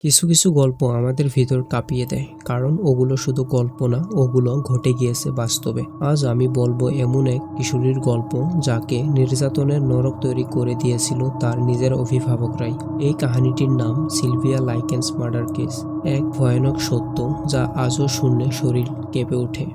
কিছু কিছু গল্প আমাদের ভিতর কাঁপিয়ে দেয়, কারণ ওগুলো শুধু গল্প না, ওগুলো ঘটে গিয়েছে বাস্তবে। আজ আমি বলবো এমন এক কিশোরীর গল্প যাকে নির্যাতনের নরক তৈরি করে দিয়েছিল তার নিজের অভিভাবকরাই। এই কাহিনীটির নাম সিলভিয়া লাইকেন্স মার্ডার কেস, এক ভয়ানক সত্য যা আজও শুনলে শরীর কেঁপে ওঠে।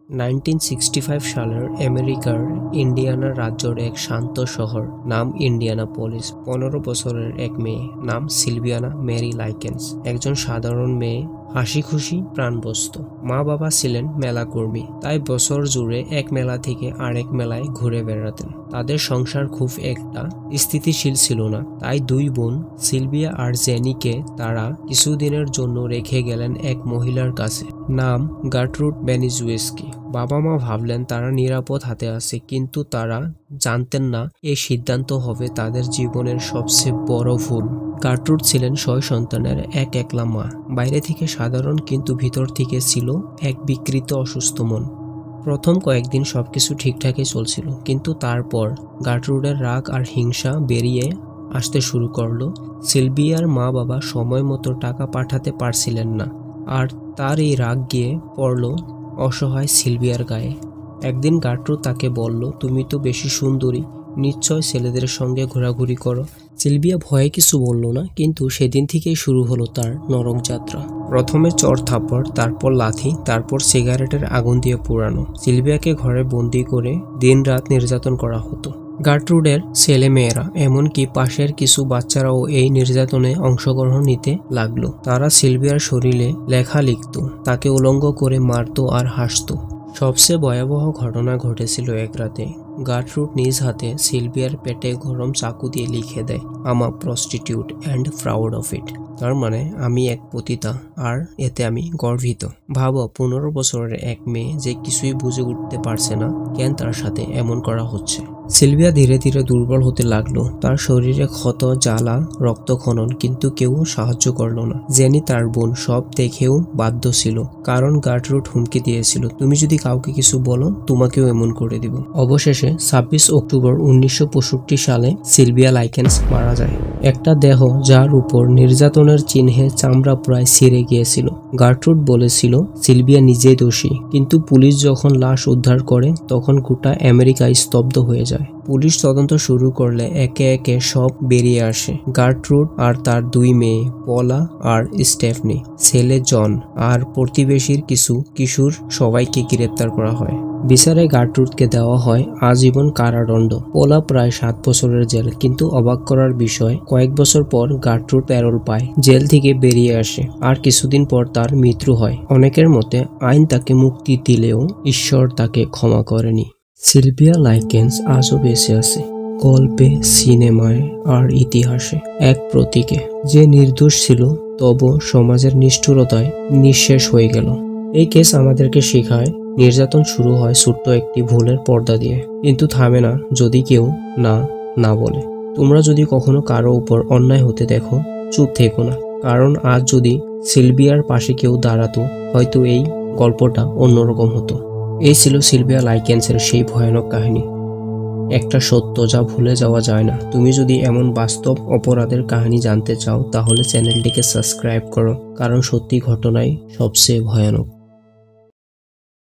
1965 সালের আমেরিকার ইন্ডিয়ানা রাজ্যের এক শান্ত শহর নাম ইন্ডিয়ানাপলিস। 15 বছরের এক মেয়ে নাম সিলভিয়ানা মেরি লাইকেন্স, একজন সাধারণ মেয়ে, হাসি খুশি, প্রাণবন্ত। মা বাবা ছিলেন মেলাকর্মী, তাই বছর জুড়ে এক মেলা থেকে আরেক মেলায় ঘুরে বেড়াতেন। তাদের সংসার খুব একটা স্থিতিশীল ছিল না, তাই দুই বোন সিলভিয়া আর জেনিকে তারা কিছুদিনের জন্য রেখে গেলেন এক মহিলার কাছে, নাম গার্ট্রুড বেনিজুয়েস্কি। বাবা মা ভাবলেন তারা নিরাপদ হাতে আছে, কিন্তু তারা জানতেন না এই সিদ্ধান্ত হবে তাদের জীবনের সবচেয়ে বড় ভুল। গার্ট্রুড ছিলেন 6 সন্তানের এক একলা মা, বাইরে থেকে সাধারণ কিন্তু ভিতর থেকে ছিল এক বিকৃত অসুস্থ মন। প্রথম কয়েকদিন সবকিছু ঠিকঠাকই চলছিল, কিন্তু তারপর গার্ট্রুডের রাগ আর হিংসা বেরিয়ে আসতে শুরু করলো। সিলভিয়ার মা বাবা সময় মতো টাকা পাঠাতে পারছিলেন না, আর তার এই রাগ গিয়ে পড়ল অসহায় সিলভিয়ার গায়ে। একদিন গার্ট্রুড তাকে বলল, তুমি তো বেশি সুন্দরী, নিশ্চয় ছেলেদের সঙ্গে ঘোরাঘুরি করো। সিলভিয়া ভয়ে কিছু বলল না, কিন্তু সেদিন থেকেই শুরু হলো তার নরক যাত্রা। প্রথমে চর থাপ্পড়, তারপর লাথি, তারপর সিগারেটের আগুন দিয়ে পোড়ানো। সিলভিয়াকে ঘরে বন্দি করে দিনরাত নির্যাতন করা হতো। গার্ট্রুডের ছেলে মেয়েরা, এমনকি পাশের কিছু বাচ্চারাও এই নির্যাতনে অংশগ্রহণ নিতে লাগলো। তারা সিলভিয়ার শরীরে লেখা লিখত, তাকে উলঙ্গ করে মারত আর হাসত। সবচেয়ে ভয়াবহ ঘটনা ঘটেছিল এক রাতে। গার্ট্রুড নিজ হাতে সিলভিয়ার পেটে গরম চাকু দিয়ে লিখে দেয়, I'm a prostitute and proud of it. তার মানে আমি এক পতিতা, আর এতে আমি গর্বিত। ভাবো, 15 বছরের এক মেয়ে যে কিছুই বুঝে উঠতে পারছে না কেন তার সাথে এমন করা হচ্ছে। সিলভিয়া ধীরে ধীরে দুর্বল হতে লাগলো, তার শরীরে ক্ষত, জ্বালা, রক্তক্ষরণ, কিন্তু কেউ সাহায্য করলো না। জেনি, তার বোন, সব দেখেও বাধ্য ছিল, কারণ গার্ট্রুড হুমকি দিয়েছিল, তুমি যদি কাউকে কিছু বলো তোমাকেও এমন করে দিব। অবশেষে 26 অক্টোবর 1965 সালে সিলভিয়া লাইকেন্স মারা যায়। একটা দেহ যার উপর নির্যাতনের চিহ্নে চামড়া প্রায় ছিঁড়ে গিয়েছিল। গার্ট্রুড বলেছিল সিলভিয়া নিজেই দোষী, কিন্তু পুলিশ যখন লাশ উদ্ধার করে তখন গোটা আমেরিকা স্তব্ধ হয়ে যায়। পুলিশ তদন্ত শুরু করলে একে একে সব বেরিয়ে আসে। গার্ট্রুড আর তার 2 মেয়ে, পলা আর স্টেফনি, ছেলে জন আর প্রতিবেশীর কিছু কিশোর, সবাইকে গ্রেপ্তার করা হয়। বিচারে গার্ট্রুডকে দেওয়া হয় আজীবন কারাদণ্ড, পোলা প্রায় 7 বছরের জেল। কিন্তু অবাক করার বিষয়, কয়েক বছর পর গার্ট্রুড প্যারোল পায়, জেল থেকে বেরিয়ে আসে, আর কিছুদিন পর তার মৃত্যু হয়। অনেকের মতে আইন তাকে মুক্তি দিলেও ঈশ্বর তাকে ক্ষমা করেনি। সিলভিয়া লাইকেন্স আজও বেঁচে আছে, গল্পে, সিনেমায় আর ইতিহাসে এক প্রতীকে। যে নির্দোষ ছিল তবু সমাজের নিষ্ঠুরতায় নিঃশেষ হয়ে গেল। এই কেস আমাদেরকে শেখায় নির্যাতন শুরু হয় ছোট্ট একটি ভুলের পর্দা দিয়ে, কিন্তু থামে না যদি কেউ না বলে। তোমরা যদি কখনো কারো উপর অন্যায় হতে দেখো, চুপ থেকো না, কারণ আজ যদি সিলভিয়ার পাশে কেউ দাঁড়াতো, হয়তো এই গল্পটা অন্যরকম হতো। এই ছিল সিলভিয়া লাইকেন্সের সেই ভয়ানক কাহিনী, একটা সত্য যা ভুলে যাওয়া যায় না। তুমি যদি এমন বাস্তব অপরাধের কাহিনী জানতে চাও, তাহলে চ্যানেলটিকে সাবস্ক্রাইব করো, কারণ সত্যি ঘটনাই সবচেয়ে ভয়ানক।